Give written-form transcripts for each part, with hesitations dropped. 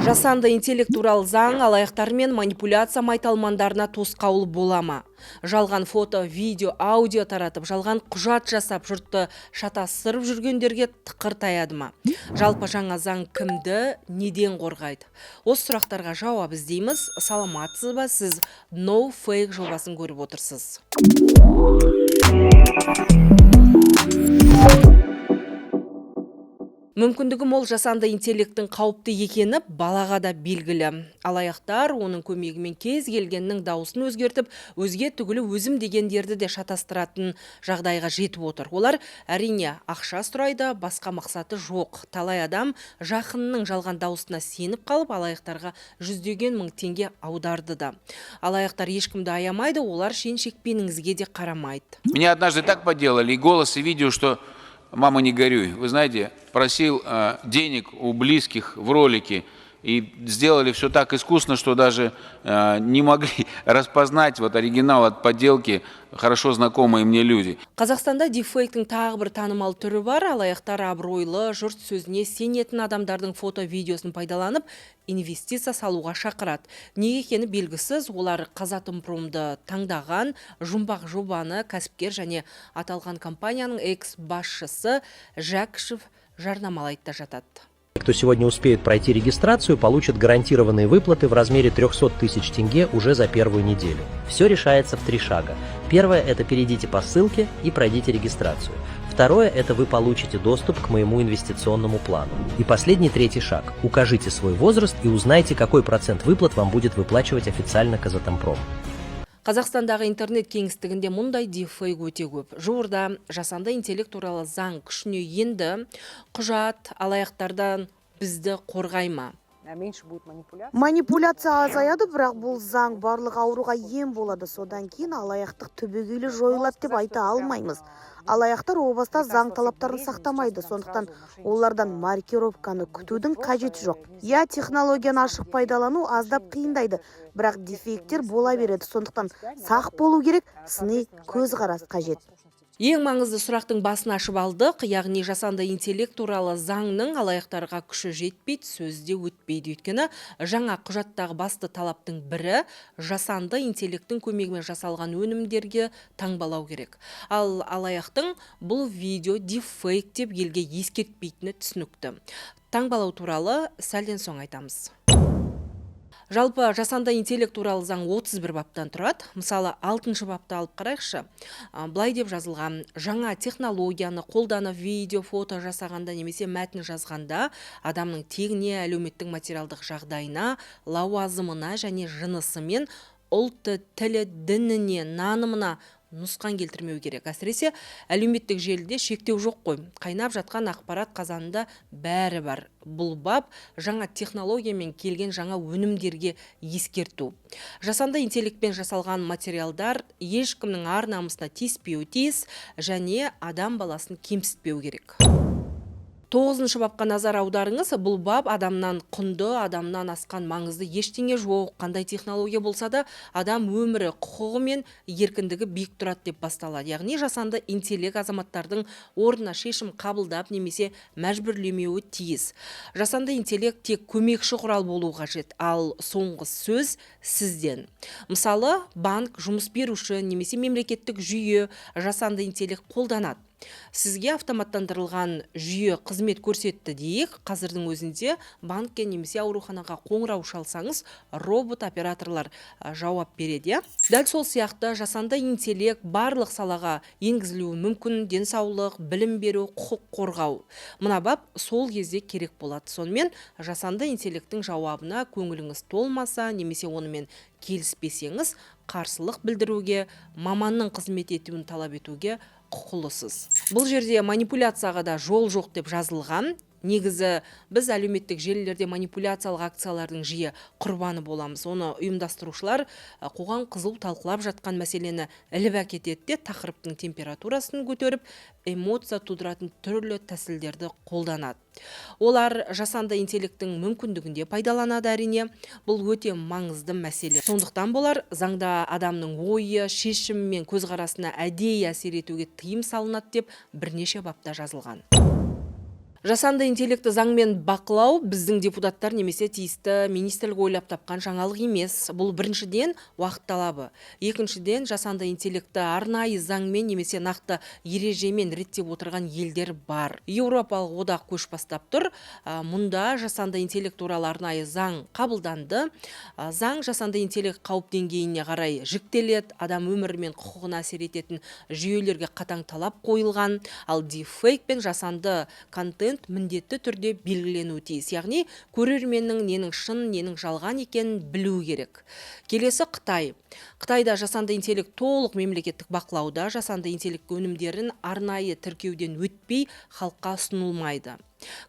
Жасанды интеллект туралы заң алаяқтар мен манипуляция майталмандарына тосқауыл бола ма? Жалған фото, видео, аудио таратып, жалған құжат жасап, жұртты шатастырып жүргендерге тықыр таяды ма? Жалпы жаңа заң кімді, неден қорғайды? Осы сұрақтарға жауап іздейміз. Саламатсыз ба? Сіз No Fake жобасын көріп отырсыз. Мүмкіндігі мол жасанды интеллекттің қауіпті екені балаға да белгілі. Алаяқтар оның көмегімен кез келгеннің дауысын өзгертіп, өзге түгілі өзім дегендерді де шатастыратын жағдайға жетіп отыр. Олар әрине ақша сұрайды, басқа мақсаты жоқ. Талай адам жақынның жалған дауысына сеніп қалып, алаяқтарға жүздеген мың теңге аударды да. Алаяқтар ешкімді аямайды, олар шен-шекпеніңізге де қарамайды. Меня однажды так поделали, и голос, и видео, что «мама, не горюй». Вы знаете, просил денег у близких в ролике, и сделали все так искусно, что даже не могли распознать вот оригинал от подделки хорошо знакомые мне люди. Қазақстанда дипфейктің тағы бір танымал түрі бар. Алаяқтар абыройлы, жұрт сөзіне сенетін адамдардың фото-видеосын пайдаланып, инвестиция салуға шақырады. Неге екені белгісіз, олар Қазатомпромды таңдаған жұмбақ жобаны кәсіпкер және аталған компанияның экс-басшысы Жәкішев жарнамалайды да жатады. Кто сегодня успеет пройти регистрацию, получит гарантированные выплаты в размере 300 тысяч тенге уже за первую неделю. Все решается в 3 шага. Первое – это перейдите по ссылке и пройдите регистрацию. Второе – это вы получите доступ к моему инвестиционному плану. И последний, 3-й шаг – укажите свой возраст и узнайте, какой процент выплат вам будет выплачивать официально Казатомпром. Қазақстандағы интернет кеңістігінде мұндай дипфейк өте көп. Жуырда жасанды интеллект туралы заң күшіне енді, құжат алаяқтардан бізді қорғай ма? Меньше будет манипуляция. Манипуляция азаяды, бірақ бұл заң барлық ауруға ем болады. Содан кейін алаяқтық түбегейлі жойылады деп айта алмаймыз. Алаяқтар о баста заң талаптарын сақтамайды, сондықтан олардан маркировканы күтудің қажеті жоқ. Технологияны ашық пайдалану аздап қиындайды, бірақ дефекттер бола береді, сондықтан сақ болу керек, сыни көзқарас қажет. Ең маңызды сұрақтың басын ашып алдық, яғни жасанды интеллект туралы заңның алаяқтарға күші жетпейді, сөзде өтпейді. Өйткені жаңа құжаттағы басты талаптың бірі жасанды интеллекттің көмегімен жасалған өнімдерге таңбалау керек. Ал алаяқтың бұл видео дипфейк деп елге ескертпейтіні түсінікті. Таңбалау туралы сәлден соң айтамыз. Жалпы жасанды интеллект туралы заң 31 баптан тұрады. Мысалы, 6-шы бапты алып қарайықшы. Былай деп жазылған: жаңа технологияны қолданып видео, фото жасағанда немесе мәтін жазғанда адамның тегіне, әлеуметтік материалдық жағдайына, лауазымына және жынысымен, ұлты, тілі, дініне, нанымына нұсқан келтірмеу керек. Әсіресе әлеуметтік желіде шектеу жоқ қой. Қайнап жатқан ақпарат қазанында бәрі бар. Бұл бап жаңа технологиямен келген жаңа өнімдерге ескерту. Жасанды интеллектпен жасалған материалдар ешкімнің ар намысына тиіспеуі тиіс және адам баласын кемсітпеу керек. 9-шы бапқа назар аударыңыз. Бұл бап адамнан құнды, адамнан асқан маңызды ештеңе жоқ. Қандай технология болса да, адам өмірі, құқығы мен еркіндігі биік тұрады деп басталады. Яғни жасанды интеллект азаматтардың орнына шешім қабылдап немесе мәжбүрлемеуі тиіс. Жасанды интеллект тек көмекші құрал болуы қажет, ал соңғы сөз сізден. Мысалы, банк, жұмыс беруші немесе мемлекеттік жүйе жасанды интеллект қолданады. Сізге автоматтандырылған жүйе қызмет көрсетті дейік. Қазірдің өзінде банкке немесе ауруханаға қоңырау шалсаңыз, робот операторлар жауап береді. Дәл сол сияқты жасанды интеллект барлық салаға енгізілуі мүмкін: денсаулық, білім беру, құқық қорғау. Мына бап сол кезде керек болады. Сонымен жасанды интеллекттің жауабына көңіліңіз толмаса немесе онымен келіспесеңіз, қарсылық білдіруге, маманның қызмет етуін талап етуге құқылысыз. Бұл жерде манипуляцияға да жол жоқ деп жазылған. Негізі біз әлеуметтік желілерде манипуляциялық акциялардың жиі құрбаны боламыз. Оны ұйымдастырушылар қоғам қызу талқылап жатқан мәселені іліп әкетеді де тақырыптың температурасын көтеріп, эмоция тудыратын түрлі тәсілдерді қолданады. Олар жасанды интеллекттің мүмкіндігінде пайдаланады әрине. Бұл өте маңызды мәселе. Сондықтан болар заңда адамның ойы, шешімі мен көзқарасына әдейі әсер етуге тыйым салынады деп бірнеше бапта жазылған. Жасанды интеллекті заңмен бақылау біздің депутаттар немесе тиісті министрлік ойлап тапқан жаңалық емес. Бұл біріншіден уақыт талабы. Екіншіден жасанды интеллекті арнайы заңмен немесе нақты ережемен реттеп отырған елдер бар. Еуропалық одақ көш бастап тұр. Мұнда жасанды интеллект туралы арнайы заң қабылданды. Заң жасанды интеллект қауіп деңгейіне қарай жіктеледі, адам өмірі мен құқығына әсер ететін жүйелерге қатаң талап қойылған. Ал дипфейк пен жасанды контент міндетті түрде белгіленуі тиіс. Яғни көрерменнің ненің шын, ненің жалған екенін білу керек. Келесі Қытай. Қытайда жасанды интеллект толық мемлекеттік бақылауда, жасанды интеллект өнімдерін арнайы тіркеуден өтпей халыққа ұсынылмайды.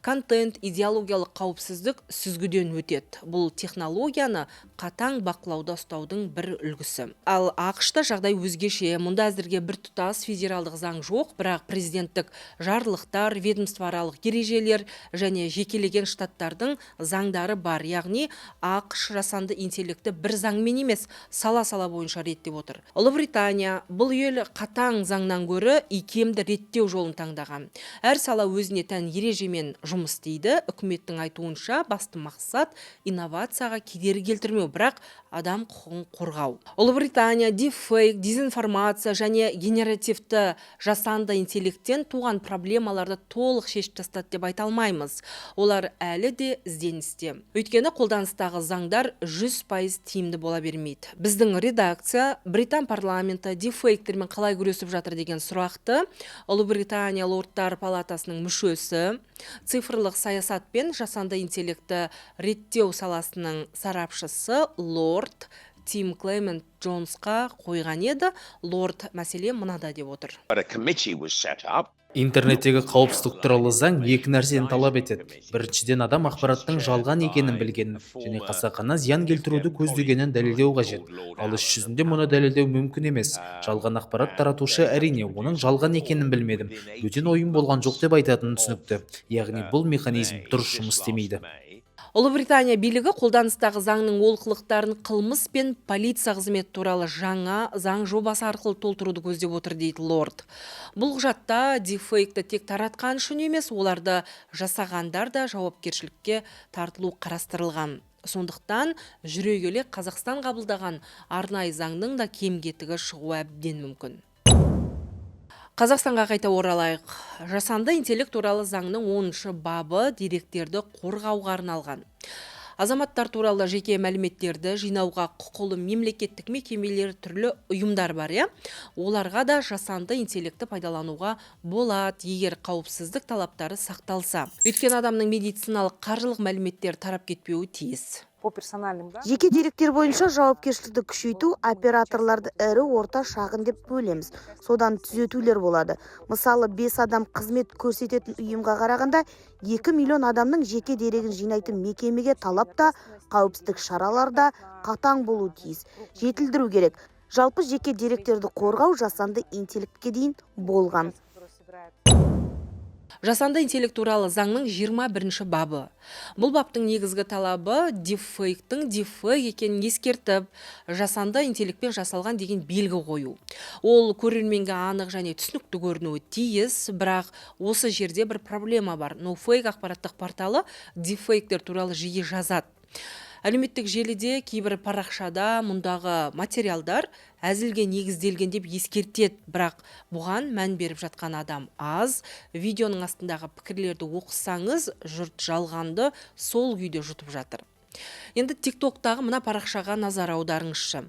Контент, идеологиялық қауіпсіздік сүзгіден өтеді. Бұл технологияны қатаң бақылауда ұстаудың бір үлгісі. Ал ақш-та жағдай өзгеше. Мұнда әзірге бір тұтас федералдық заң жоқ, бірақ президенттік жарлықтар, ведомствоаралық ережелер және жекелеген штаттардың заңдары бар. Яғни ақш жасанды интеллекті бір заңмен емес, сала-сала бойынша реттеп отыр. Ұлыбритания бұл ел қатаң заңнан гөрі икемді реттеу жолын таңдаған. Әр сала өзіне тән ережемен жұмыс істейді. Үкіметтің айтуынша басты мақсат инновацияға кедергі келтірмеу, бірақ адам құқығын қорғау. Ұлыбритания дипфейк, дезинформация және генеративті жасанды интеллекттен туған проблемаларды толық шешіп тастады деп айта алмаймыз. Олар әлі де ізденісте. Өйткені қолданыстағы заңдар 100% тиімді бола бермейді. Біздің редакция Британ парламенті дипфейктермен қалай күресіп жатыр деген сұрақты Ұлыбритания лордтар палатасының мүшесі, цифрлық саясат пен жасанды интеллекті реттеу саласының сарапшысы лорд Тим Клемент Джонсқа қойған еді. Лорд мәселе мынада деп отыр. Интернеттегі қауіпсіздік туралы заң екі нәрсені талап етеді. Біріншіден адам ақпараттың жалған екенін білгенін және қасақана зиян келтіруді көздегенін дәлелдеу қажет. Ал іс жүзінде мұны дәлелдеу мүмкін емес. Жалған ақпарат таратушы әрине оның жалған екенін білмедім, бөтен ойым болған жоқ деп айтатынын түсінікті. Яғни бұл механизм дұрыс жұмыс істемейді. Ұлыбритания билігі қолданыстағы заңның олқылықтарын қылмыс пен полиция қызметі туралы жаңа заң жобасы арқылы толтыруды көздеп отыр дейді лорд. Бұл құжатта дипфейкті тек таратқан үшін емес, оларды жасағандар да жауапкершілікке тартылу қарастырылған. Сондықтан жүре келе Қазақстан қабылдаған арнайы заңның да кем-кетігі шығуы әбден мүмкін. Қазақстанға қайта оралайық. Жасанды интеллект туралы заңның 10-шы бабы деректерді қорғауға арналған. Азаматтар туралы жеке мәліметтерді жинауға құқылы мемлекеттік мекемелер түрлі ұйымдар бар, оларға да жасанды интеллекті пайдалануға болады, егер қауіпсіздік талаптары сақталса. Өйткені адамның медициналық қаржылық мәліметтер тарап кетпеуі тиіс. Жеке деректер бойынша жауапкершілікті күшейту операторларды ірі, орта, шағын деп бөлеміз. Содан түзетулер болады. Мысалы, 5 адам қызмет көрсететін ұйымға қарағанда 2 миллион адамның жеке дерегін жинайтын мекемеге талап та, қауіпсіздік шараларда қатаң болу тиіс. Жетілдіру керек. Жалпы жеке деректерді қорғау жасанды интеллектке дейін болған. Жасанды интеллект туралы заңның 21-ші бабы. Бұл баптың негізгі талабы дипфейктің дипфейк екенін ескертіп, жасанды интеллектпен жасалған деген белгі қою. Ол көрерменге анық және түсінікті көрінуі тиіс, бірақ осы жерде бір проблема бар. NoFake ақпараттық порталы дипфейктер туралы жиі жазады. Әлеуметтік желіде кейбір парақшада мұндағы материалдар әзілге негізделген деп ескертеді, бірақ бұған мән беріп жатқан адам аз. Видеоның астындағы пікірлерді оқысаңыз, жұрт жалғанды сол күйде жұтып жатыр. Енді TikTok-тағы мына парақшаға назар аударыңызшы.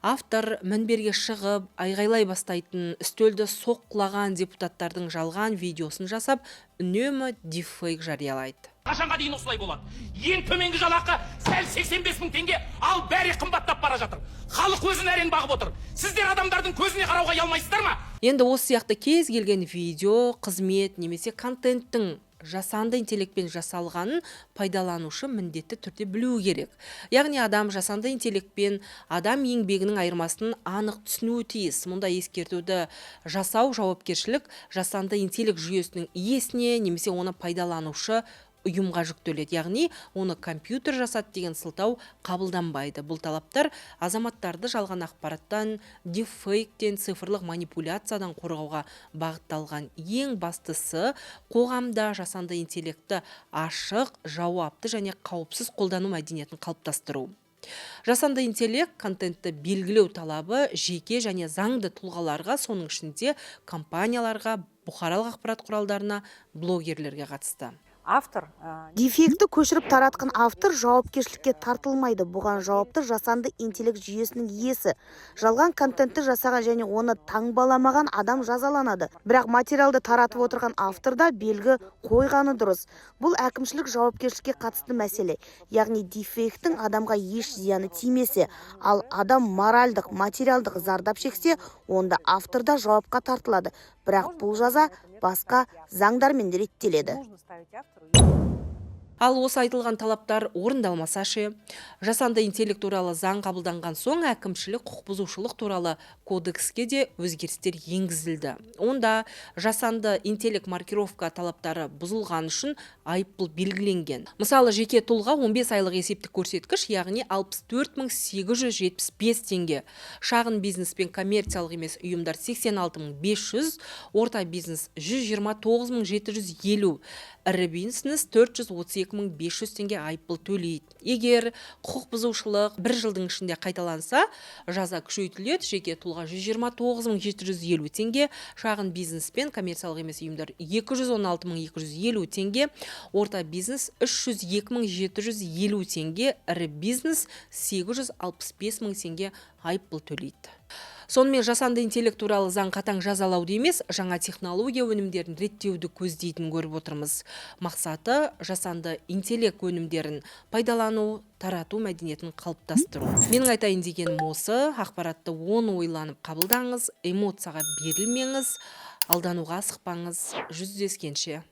Автор мінберге шығып, айғайлай бастайтын, үстелді соққылаған депутаттардың жалған видеосын жасап, үнемі дипфейк жариялайды. Қашанға дейін осылай болады? Ең төменгі жалақы сәл 85 мың теңге, ал бәрі қымбаттап бара жатыр. Халық өзін әрен бағып отыр. Сіздер адамдардың көзіне қарауға ұялмайсыздар ма? Енді осы сияқты кез келген видео, қызмет немесе контенттің жасанды интеллектпен жасалғанын пайдаланушы міндетті түрде білуі керек. Яғни адам жасанды интеллектпен адам еңбегінің айырмасын анық түсінуі тиіс. Мұнда ескертуді жасау жауапкершілік жасанды интеллект жүйесінің иесіне немесе оны пайдаланушы ұйымға жүктеледі, яғни оны компьютер жасады деген сылтау қабылданбайды. Бұл талаптар азаматтарды жалған ақпараттан, дипфейктен, цифрлық манипуляциядан қорғауға бағытталған. Ең бастысы қоғамда жасанды интеллектті ашық, жауапты және қауіпсіз қолдану мәдениетін қалыптастыру. Жасанды интеллект контентті белгілеу талабы жеке және заңды тұлғаларға, соның ішінде компанияларға, бұқаралық ақпарат құралдарына, блогерлерге қатысты. Автор Дефекті көшіріп таратқан автор жауапкершілікке тартылмайды. Бұған жауапты жасанды интеллект жүйесінің иесі. Жалған контентті жасаған және оны таңбаламаған адам жазаланады. Бірақ материалды таратып отырған авторда белгі қойғаны дұрыс. Бұл әкімшілік жауапкершілікке қатысты мәселе. Яғни дефекттің адамға еш зияны тимесе, ал адам моральдық, материалдық зардап шексе, онда автор да жауапқа тартылады. Бірақ бұл жаза басқа заңдармен реттеледі. Ал осы айтылған талаптар орындалмаса ше, жасанды интеллект туралы заң қабылданған соң әкімшілік құқық бұзушылық туралы кодекске де өзгерістер енгізілді. Онда жасанды интеллект маркировка талаптары бұзылған үшін айыппұл белгіленген. Мысалы, жеке тұлға 15 айлық есептік көрсеткіш, яғни 64.875 теңге. Шағын бизнес пен коммерциялық емес ұйымдар 86.500, орта бизнес 129.750, ірі бизнес 432.500 теңге айыппұл төлейді. Егер құқық бұзушылық 1 жылдың ішінде қайталанса, жаза күшейтіледі. Жеке тұлға 129.750 теңге, шағын бизнес пен коммерциялық емес ұйымдар 216.250 теңге, орта бизнес 302.750 теңге, ірі бизнес 865.000 теңге айыппұл төлейді. Сонымен жасанды интеллект туралы заң қатаң жазалауды емес, жаңа технология өнімдерін реттеуді көздейтін көріп отырмыз. Мақсаты жасанды интеллект өнімдерін пайдалану, тарату мәдениетін қалыптастыру. Менің айтайын дегенім осы, ақпаратты оны ойланып қабылдаңыз, эмоцияға берілмеңіз, алдануға асықпаңыз. Жүздескенше.